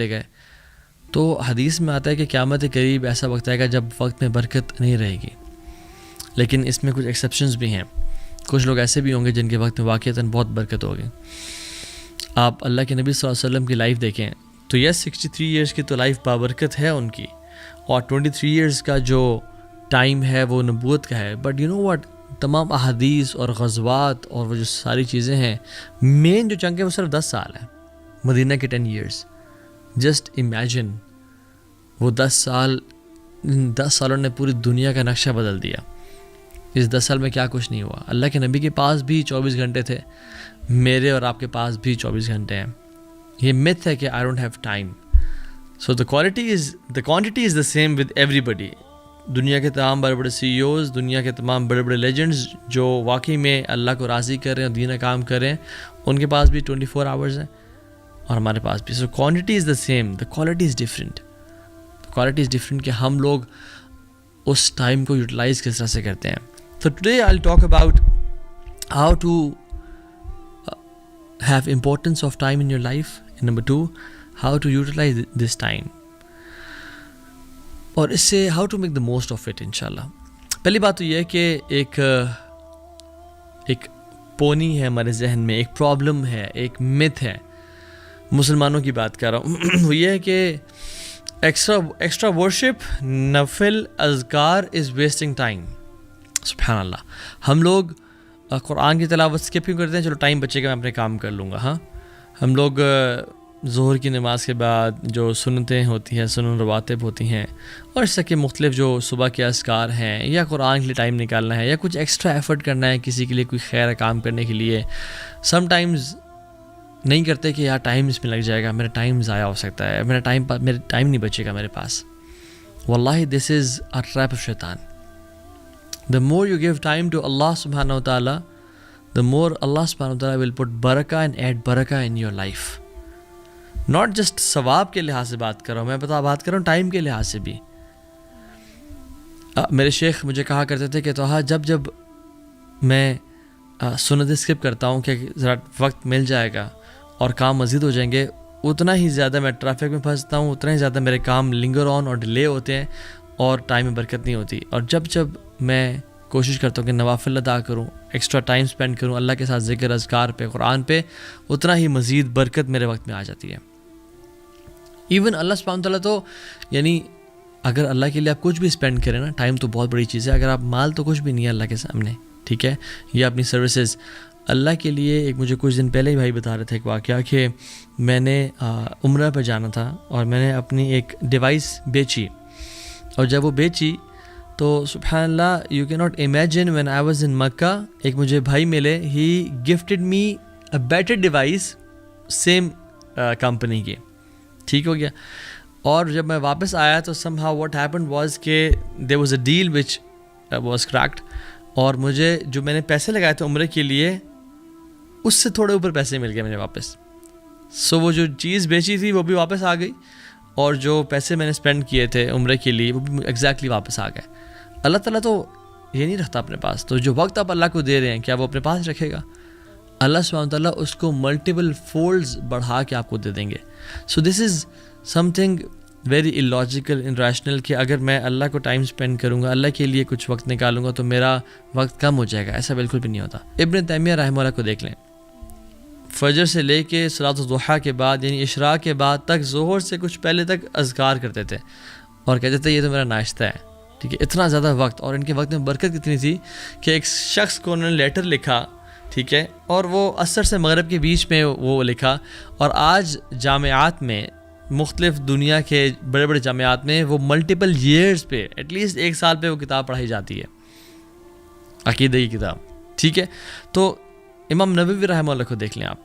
لے گئے. تو حدیث میں آتا ہے کہ قیامت قریب ایسا وقت آئے گا جب وقت میں برکت نہیں رہے گی. لیکن اس میں کچھ ایکسیپشنز بھی ہیں. کچھ لوگ ایسے بھی ہوں گے جن کے وقت میں واقعتاً بہت برکت ہوگی. آپ اللہ کے نبی صلی اللہ علیہ وسلم کی لائف دیکھیں تو یس 63 ایئرس کی تو لائف بابرکت ہے ان کی, اور 23 ایئرس کا جو ٹائم ہے وہ نبوت کا ہے. بٹ یو نو واٹ, تمام احادیث اور غزوات اور وہ جو ساری چیزیں ہیں, مین جو چنک ہے وہ صرف 10 سال ہے. مدینہ کے 10 ایئرس, جسٹ امیجن وہ 10 سالوں نے پوری دنیا کا نقشہ بدل دیا. اس 10 سال میں کیا کچھ نہیں ہوا. اللہ کے نبی کے پاس بھی 24 گھنٹے تھے, میرے اور آپ کے پاس بھی 24 گھنٹے ہیں. یہ myth ہے کہ I don't have time. So the quantity is the same with everybody. دنیا کے تمام بڑے بڑے CEOs, دنیا کے تمام بڑے بڑے لیجنڈز جو واقعی میں اللہ کو راضی کر رہے ہیں اور دین کا کام کر رہے ہیں, ان کے پاس بھی 24 hours ہیں اور ہمارے پاس بھی. So quantity is the same, the quality is different. The quality is different کہ ہم لوگ اس ٹائم کو یوٹیلائز کس طرح سے کرتے ہیں. So today I'll talk about how to have importance of time in your life, and number 2, how to utilize this time, اور اس سے how to make the most of it انشاءاللہ. پہلی بات تو یہ ہے کہ ایک پونی ہے ہمارے ذہن میں, ایک پرابلم ہے, ایک myth ہے, مسلمانوں کی بات کر رہا ہوں. وہ یہ ہے کہ ایکسٹرا ورشپ, نفل اذکار از ویسٹنگ ٹائم. سبحان اللہ. ہم لوگ قرآن کی تلاوت اسکپ کیوں کرتے ہیں؟ چلو ٹائم بچے گا, میں اپنے کام کر لوں گا. ہاں, ہم لوگ ظہر کی نماز کے بعد جو سنتیں ہوتی ہیں, سنن رواتب ہوتی ہیں, اور اس کے مختلف جو صبح کے اذکار ہیں, یا قرآن کے لیے ٹائم نکالنا ہے, یا کچھ ایکسٹرا ایفرٹ کرنا ہے کسی کے لیے, کوئی خیر کام کرنے کے لیے, سم ٹائمز نہیں کرتے کہ یار ٹائم اس میں لگ جائے گا, میرا ٹائم ضائع ہو سکتا ہے, میرا ٹائم نہیں بچے گا میرے پاس. واللہ دس از اے ٹریپ آف شیطان. The more you give time to Allah subhanahu wa ta'ala, the more Allah subhanahu wa ta'ala will put barakah and add barakah in your life. Not just ثواب کے لحاظ سے بات کر رہا ہوں, میں بات کر رہا ہوں ٹائم کے لحاظ سے بھی. میرے شیخ مجھے کہا کرتے تھے کہ توہا جب میں سنت اسکپ کرتا ہوں کہ ذرا وقت مل جائے گا اور کام مزید ہو جائیں گے, اتنا ہی زیادہ میں ٹریفک میں پھنستا ہوں, اتنا ہی زیادہ میرے کام لنگر آن اور ڈیلے ہوتے ہیں, اور ٹائم میں برکت نہیں ہوتی. اور جب میں کوشش کرتا ہوں کہ نوافل ادا کروں, ایکسٹرا ٹائم سپینڈ کروں اللہ کے ساتھ ذکر اذکار پہ, قرآن پہ, اتنا ہی مزید برکت میرے وقت میں آ جاتی ہے. ایون اللہ سبحانہ وتعالیٰ تو یعنی اگر اللہ کے لیے آپ کچھ بھی اسپینڈ کریں نا, ٹائم تو بہت بڑی چیز ہے. اگر آپ مال تو کچھ بھی نہیں ہے اللہ کے سامنے, ٹھیک ہے, یا اپنی سروسز اللہ کے لیے. ایک مجھے کچھ دن پہلے ہی بھائی بتا رہے تھے ایک واقعہ کہ میں نے عمرہ پہ جانا تھا, اور میں نے اپنی ایک ڈیوائس بیچی, اور جب وہ بیچی تو سبحان اللہ you can not imagine when I was in Mecca, ایک مجھے بھائی ملے, he gifted me a better device same company کی. ٹھیک ہو گیا. اور جب میں واپس آیا تو somehow what happened was کہ there was a deal which was cracked, اور مجھے جو میں نے پیسے لگائے تھے عمرے کے لیے اس سے تھوڑے اوپر پیسے مل گئے مجھے واپس. سو وہ جو چیز بیچی تھی وہ بھی واپس آ گئی, اور جو پیسے میں نے اسپینڈ کیے تھے عمرے کے لیے وہ بھی ایگزیکٹلی واپس آ گئے. اللہ تعالیٰ تو یہ نہیں رکھتا اپنے پاس, تو جو وقت آپ اللہ کو دے رہے ہیں کیا وہ اپنے پاس رکھے گا؟ اللہ سبحانہ وتعالیٰ اس کو ملٹیپل فولڈز بڑھا کے آپ کو دے دیں گے. So this is something very illogical and rational کہ اگر میں اللہ کو ٹائم اسپینڈ کروں گا, اللہ کے لیے کچھ وقت نکالوں گا تو میرا وقت کم ہو جائے گا. ایسا بالکل بھی نہیں ہوتا. ابن تیمیہ رحمہ اللہ کو دیکھ لیں, فجر سے لے کے صلاۃ الضحیٰ کے بعد یعنی اشراق کے بعد تک, ظہر سے کچھ پہلے تک اذکار کرتے تھے, اور کہتے تھے یہ تو میرا ناشتہ ہے. ٹھیک ہے, اتنا زیادہ وقت, اور ان کے وقت میں برکت کتنی تھی کہ ایک شخص کو انہوں نے لیٹر لکھا, ٹھیک ہے, اور وہ عصر سے مغرب کے بیچ میں وہ لکھا, اور آج جامعات میں, مختلف دنیا کے بڑے بڑے جامعات میں وہ ملٹیپل ایئرز پہ, ایٹ لیسٹ 1 سال پہ وہ کتاب پڑھائی جاتی ہے, عقیدہ کی کتاب. ٹھیک ہے, تو امام نووی رحمہ اللہ کو دیکھ لیں آپ,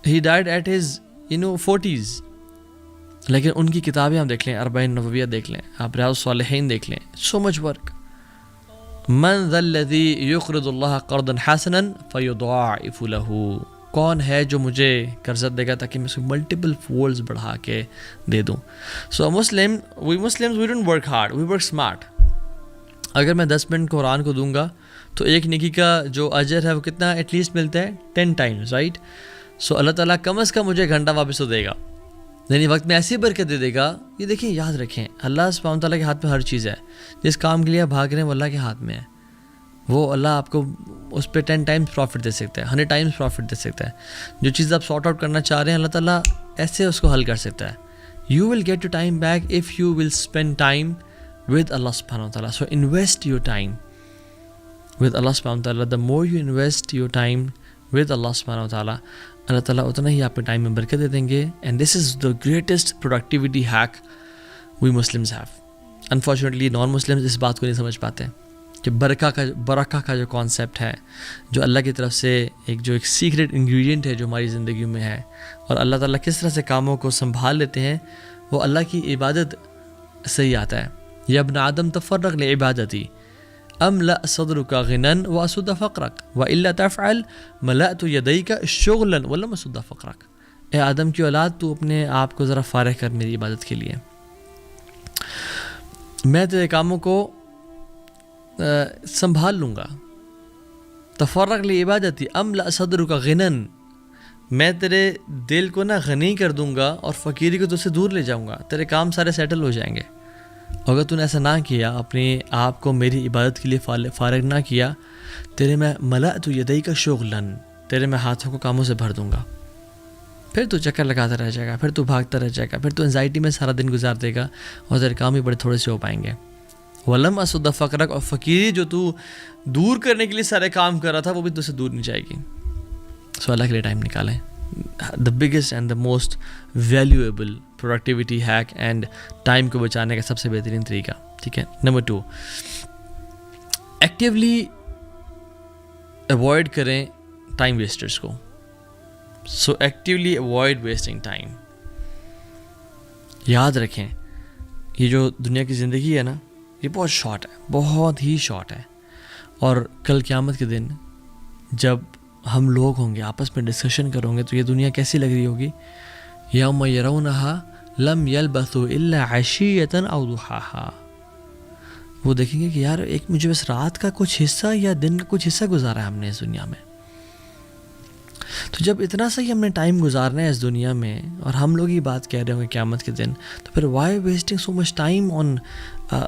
ہی ڈائڈ ایٹ ہز 40s, لیکن ان کی کتابیں ہم دیکھ لیں, اربعین نوویہ دیکھ لیں, آپ ریاض الصالحین دیکھ لیں, سو مچ ورک. من ذا الذی یقرض اللہ قرضا حسنا فیضاعف له, کون ہے جو مجھے قرض دے گا تاکہ میں اس کو ملٹیپل فولڈز بڑھا کے دے دوں. So we Muslims we don't work hard, we work smart. اگر میں 10 منٹ قرآن کو دوں گا تو ایک نیکی کا جو اجر ہے وہ کتنا ایٹ لیسٹ ملتا ہے 10 ٹائمز, رائٹ. سو اللہ تعالیٰ کم از کم مجھے گھنٹہ واپس تو دے گا. یعنی وقت میں ایسی برکت دے دے گا. یہ دیکھیں یاد رکھیں اللہ سبحانہ تعالیٰ کے ہاتھ میں ہر چیز ہے. جس کام کے لیے آپ بھاگ رہے ہیں وہ اللہ کے ہاتھ میں ہے. وہ اللہ آپ کو اس پہ 10 ٹائمز پروفٹ دے سکتا ہے, 100 ٹائمز پروفٹ دے سکتا ہے. جو چیز آپ سارٹ آؤٹ کرنا چاہ رہے ہیں اللہ تعالیٰ ایسے اس کو حل کر سکتا ہے. You will get your time back if you will spend time with Allah subhanahu wa ta'ala. So invest your time with Allah subhanahu wa ta'ala. The more you invest your time with Allah subhanahu wa ta'ala, اللہ تعالیٰ اتنا ہی آپ کے time میں برکت دے دیں گے. And this is the greatest productivity hack we Muslims have. Unfortunately non Muslims اس بات کو نہیں سمجھ پاتے کہ برکہ کا جو کانسیپٹ ہے, جو اللہ کی طرف سے ایک سیکریٹ انگریڈینٹ ہے جو ہماری زندگی میں ہے, اور اللہ تعالیٰ کس طرح سے کاموں کو سنبھال لیتے ہیں, وہ اللہ کی عبادت سے ہی آتا ہے. یا ابن آدم تفرغ لعبادتی املأ صدرک غنا واسد فقرک والا تفعل ملأت یدیک شغلا ولم اسد فقرک. اے آدم کی اولاد تو اپنے آپ کو ذرا فارغ کر میری عبادت کے لیے, میں تیرے کاموں کو سنبھال لوں گا. تفرغ لعبادتی املأ صدرک غنا, میں تیرے دل کو نا غنی کر دوں گا اور فقیری کو تجھ سے دور لے جاؤں گا, تیرے کام سارے سیٹل ہو جائیں گے. اگر تو نے ایسا نہ کیا, اپنے آپ کو میری عبادت کے لیے فارغ نہ کیا, تیرے میں ملأت یدیک شغلا, تیرے میں ہاتھوں کو کاموں سے بھر دوں گا. پھر تو چکر لگاتا رہ جائے گا, پھر تو بھاگتا رہ جائے گا, پھر تو انزائٹی میں سارا دن گزار دے گا اور تیرے کام بھی بڑے تھوڑے سے ہو پائیں گے. ولم اسد فقرک, اور فقیری جو تو دور کرنے کے لیے سارے کام کر رہا تھا وہ بھی تجھ سے دور نہیں جائے گی. سو اللہ کے لیے ٹائم نکالیں. The biggest and the most valuable productivity hack and time کو بچانے کا سب سے بہترین طریقہ. ٹھیک ہے. نمبر 2, ایکٹیولی اوائڈ کریں ٹائم ویسٹرس کو. سو ایکٹیولی اوائڈ ویسٹنگ ٹائم. یاد رکھیں یہ جو دنیا کی زندگی ہے نا, یہ بہت شارٹ ہے, بہت ہی شارٹ ہے. اور کل قیامت کے دن جب ہم لوگ ہوں گے آپس میں ڈسکشن کروں گے تو یہ دنیا کیسی لگ رہی ہوگی. یوم یرونہا لم یلبثوا الا عشیۃ او ضحاہا. وہ دیکھیں گے کہ یار ایک مجھے بس رات کا کچھ حصہ یا دن کا کچھ حصہ گزارا ہے ہم نے اس دنیا میں. تو جب اتنا سا ہی ہم نے ٹائم گزارنا ہے اس دنیا میں اور ہم لوگ ہی بات کہہ رہے ہوں گے قیامت کے دن, تو پھر why wasting so much time on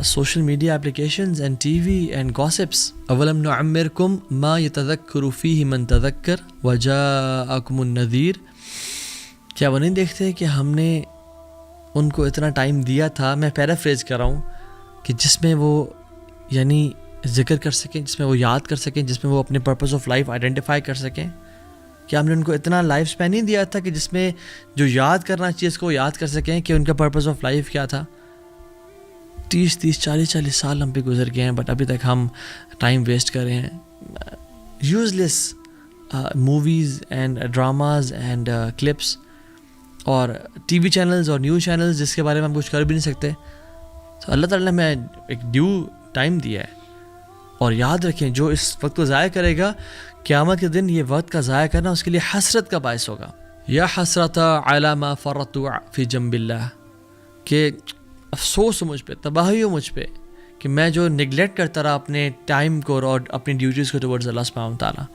social media applications and TV and gossips. اولم نعمرکم ما یتذکر فیہ من تذکر وجاءکم النذیر. کیا وہ نہیں دیکھتے کہ ہم نے ان کو اتنا ٹائم دیا تھا, میں پیرافریز کر رہا ہوں, کہ جس میں وہ یعنی ذکر کر سکیں, جس میں وہ یاد کر سکیں, جس میں وہ اپنے پرپز آف لائف آئیڈینٹیفائی کر سکیں. کہ ہم نے ان کو اتنا لائف اسپین نہیں دیا تھا کہ جس میں جو یاد کرنا چاہیے اس کو یاد کر سکیں کہ ان کا پرپز آف لائف کیا تھا. 30-40 سال ہم پہ گزر گئے ہیں, بٹ ابھی تک ہم ٹائم ویسٹ کر رہے ہیں use less movies and dramas and clips اور ٹی وی چینلز اور نیوز چینلز جس کے بارے میں ہم کچھ کر بھی نہیں سکتے. تو اللہ تعالیٰ نے ہمیں ایک ڈیو ٹائم دیا ہے. اور یاد رکھیں جو اس وقت کو ضائع کرے گا قیامت کے دن یہ وقت کا ضائع کرنا اس کے لیے حسرت کا باعث ہوگا. یا حسرت علی ما فرطت فی جنب اللہ, کہ افسوس ہو مجھ پہ, تباہی ہو مجھ پہ کہ میں جو نگلیکٹ کرتا رہا اپنے ٹائم کو اور اپنی ڈیوٹیز کو ٹورڈز اللہ سبحانہ تعالیٰ.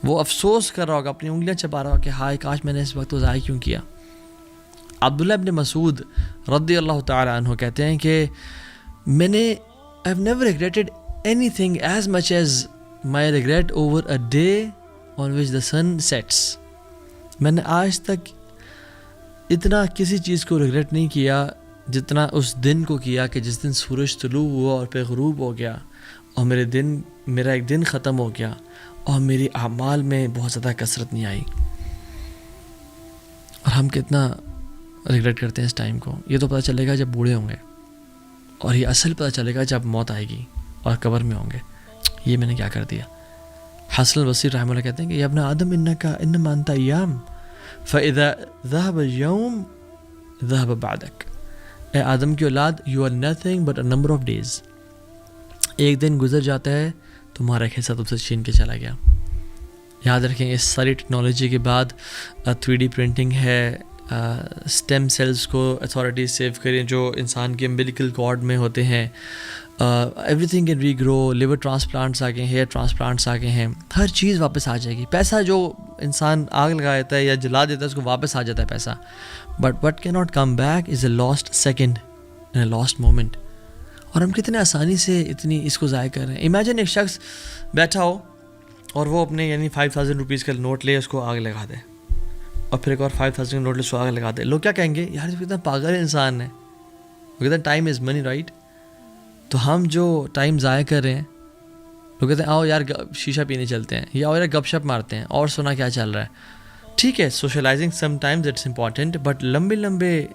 وہ افسوس کر رہا ہوگا, اپنی انگلیاں چبا رہا ہوگا کہ ہائے کاش میں نے اس وقت کو ضائع کیوں کیا. عبداللہ ابن مسعود رضی اللہ تعالیٰ عنہ کہتے ہیں کہ میں نے I have never regretted anything as much as my regret over a day on which the sun sets. میں نے آج تک اتنا کسی چیز کو ریگریٹ نہیں کیا جتنا اس دن کو کیا کہ جس دن سورج طلوع ہوا اور پھر غروب ہو گیا اور میرا ایک دن ختم ہو گیا اور میری اعمال میں بہت زیادہ کثرت نہیں آئی. اور ہم کتنا ریگریٹ کرتے ہیں اس ٹائم کو. یہ تو پتہ چلے گا جب بوڑھے ہوں گے, اور یہ اصل پتہ چلے گا جب موت آئے گی اور قبر میں ہوں گے, یہ میں نے کیا کر دیا. حسن البصری رحمہ اللہ کہتے ہیں کہ یا ابن آدم انما انت ایام فاذا ذهب اليوم ذهب بعدك. اے آدم کی اولاد you are nothing but a number of days. ایک دن گزر جاتا ہے تمہارا ایک حصہ تم سے چھین کے چلا گیا. یاد رکھیں اس ساری ٹیکنالوجی کے بعد 3D پرنٹنگ ہے, اسٹیم سیلز کو اتھارٹیز سیو کریں جو انسان کے امبلیکل کارڈ میں ہوتے ہیں, everything can regrow. Liver transplants آ گئے ہیں, ہیئر ٹرانسپلانٹس آ گئے ہیں, ہر چیز واپس آ جائے گی. پیسہ جو انسان آگ لگا دیتا ہے یا جلا دیتا ہے اس کو واپس آ جاتا ہے پیسہ, بٹ وٹ کی not come back is a last second in a last moment. اور ہم کتنے آسانی سے اتنی اس کو ضائع کر رہے ہیں. امیجن ایک شخص بیٹھا ہو اور وہ اپنے یعنی 5000 روپیز کا نوٹ لے اس کو آگ لگا دے, اور پھر ایک اور 5000 کا نوٹ لے اس کو آگ لگا دے. لوگ کیا کہیں گے, یار کتنا پاگل انسان ہے, وہ کہتے ہیں ٹائم از منی رائٹ. تو ہم جو ٹائم ضائع کر رہے ہیں, لوگ کہتے ہیں آؤ یار شیشہ پینے چلتے ہیں, یا آؤ یار گپ شپ مارتے ہیں اور سنا کیا چل رہا ہے. ٹھیک ہے, socialising sometimes it's important, but لمبے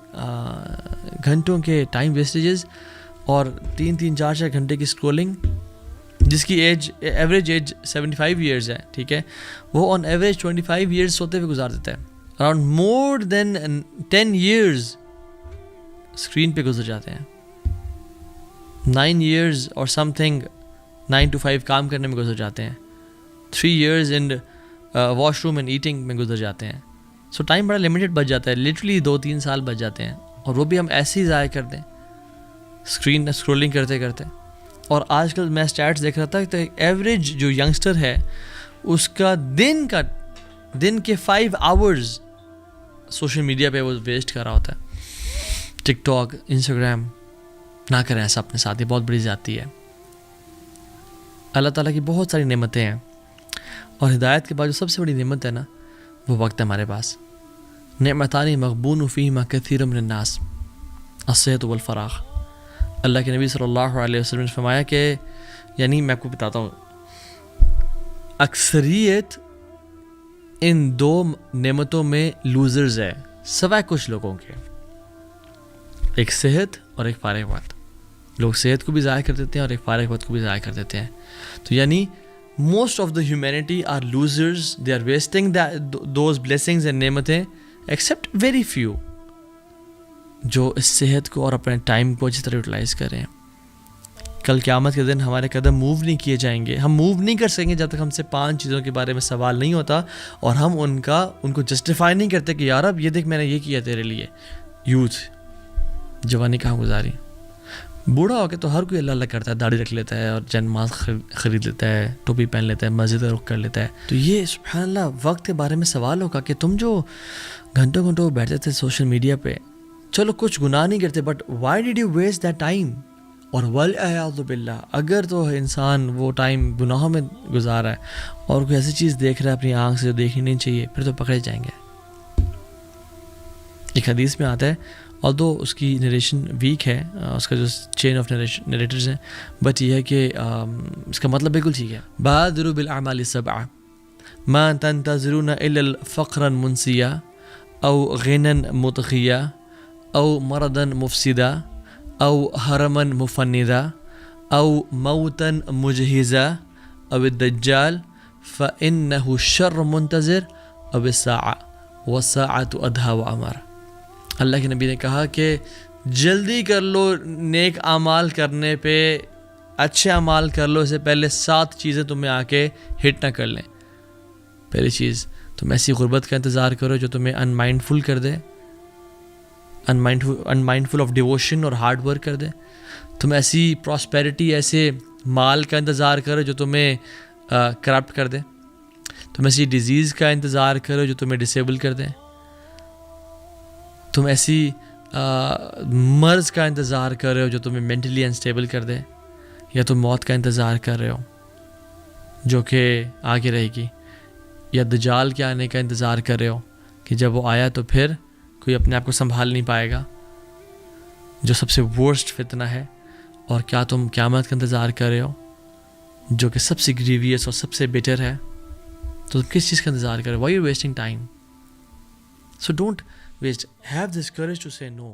گھنٹوں کے ویسٹیجز ویسٹیجز اور 3 4 گھنٹے کی اسکرولنگ, جس کی ایوریج ایج 75 ایئرز ہے, ٹھیک ہے, وہ آن ایوریج 25 ایئرز سوتے ہوئے گزار دیتا ہے. اراؤنڈ مور دین 10 ایئرز اسکرین پہ گزر جاتے ہیں. 9 ایئرز اور سم تھنگ 9 to 5 کام کرنے میں گزر جاتے ہیں. 3 years in wash room and eating میں گزر جاتے ہیں. سو ٹائم بڑا لمیٹڈ بچ جاتا ہے, لٹرلی 2-3 سال بچ جاتے ہیں, اور وہ بھی ہم ایسے ہی ضائع کر دیں اسکرین اسکرولنگ کرتے کرتے. اور آج کل میں اسٹیٹس دیکھ رہا تھا کہ ایوریج جو ینگسٹر ہے اس کا دن کے 5 آورز سوشل میڈیا پہ وہ ویسٹ کر رہا ہوتا ہے. ٹک ٹاک, انسٹاگرام, نہ کریں ایسا اپنے ساتھ, یہ بہت بڑی زیادتی ہے. اللہ تعالیٰ کی بہت ساری نعمتیں ہیں, اور ہدایت کے بعد جو سب سے بڑی نعمت ہے نا, وہ وقت ہے ہمارے پاس. نعمتان مغبون فیہما کثیر من الناس الصحت والفراغ. اللہ کے نبی صلی اللہ علیہ وسلم نے فرمایا کہ یعنی میں آپ کو بتاتا ہوں, اکثریت ان 2 نعمتوں میں لوزرز ہے سوائے کچھ لوگوں کے. ایک صحت اور ایک فارغ وقت. لوگ صحت کو بھی ضائع کر دیتے ہیں اور ایک فارغ وقت کو بھی ضائع کر دیتے ہیں. تو یعنی most of the humanity are losers, they are wasting those blessings and نعمتیں, ایکسیپٹ ویری فیو جو اس صحت کو اور اپنے ٹائم کو اچھی طرح یوٹیلائز کریں. کل قیامت کے دن ہمارے قدم موو نہیں کیے جائیں گے, ہم موو نہیں کر سکیں گے جب تک ہم سے 5 چیزوں کے بارے میں سوال نہیں ہوتا اور ہم ان کو جسٹیفائی نہیں کرتے کہ یار اب یہ دیکھ میں نے یہ کیا تیرے لیے. یوتھ, جوانی کہاں گزاری. بوڑھا ہو کے تو ہر کوئی اللہ اللہ کرتا ہے, داڑھی رکھ لیتا ہے اور جن ماز خرید لیتا ہے, ٹوپی پہن لیتا ہے, مسجد رخ کر لیتا ہے. تو یہ سبحان اللہ وقت کے بارے میں سوال ہوگا کہ تم جو گھنٹوں بیٹھتے تھے سوشل میڈیا پہ, چلو کچھ گناہ نہیں کرتے, but why did you waste that time. اور والعیاذ باللہ اگر تو انسان وہ ٹائم گناہوں میں گزارا ہے اور کوئی ایسی چیز دیکھ رہا ہے اپنی آنکھ سے جو دیکھنی نہیں چاہیے, پھر تو پکڑے جائیں گے. ایک حدیث میں آتا ہے, although اس کی نریشن ویک ہے, اس کا جو چین آف نریٹرز ہیں, بٹ یہ ہے کہ اس کا مطلب بالکل ٹھیک ہے. بادروا بالاعمال السبع ما تنتظرون الا الفقرا منسیا او غنا مطغیا او مرضا مفسدا او حرما مفندا او موتا مجهزا او الدجال فانه الشر منتظر او الساعة والساعة ادهى وامر. اللہ کے نبی نے کہا کہ جلدی کر لو نیک اعمال کرنے پہ, اچھے اعمال کر لو, اس سے پہلے 7 چیزیں تمہیں آ کے ہٹ نہ کر لیں. پہلی چیز, تم ایسی غربت کا انتظار کرو جو تمہیں ان مائنڈفل کر دے, ان مائنڈفل آف ڈیووشن اور ہارڈ ورک کر دے. تم ایسی پراسپیرٹی, ایسے مال کا انتظار کرو جو تمہیں کرپٹ کر دے. تم ایسی ڈیزیز کا انتظار کرو جو تمہیں ڈسیبل کر دے. تم ایسی مرض کا انتظار کر رہے ہو جو تمہیں مینٹلی انسٹیبل کر دے, یا تم موت کا انتظار کر رہے ہو جو کہ آگے رہے گی, یا دجال کے آنے کا انتظار کر رہے ہو کہ جب وہ آیا تو پھر کوئی اپنے آپ کو سنبھال نہیں پائے گا, جو سب سے ورسٹ فتنہ ہے. اور کیا تم قیامت کا انتظار کر رہے ہو جو کہ سب سے گریویس اور سب سے بیٹر ہے, تو تم کس چیز کا انتظار کر رہے ہو؟ Why you wasting time? So don't waste. Have this courage to say no.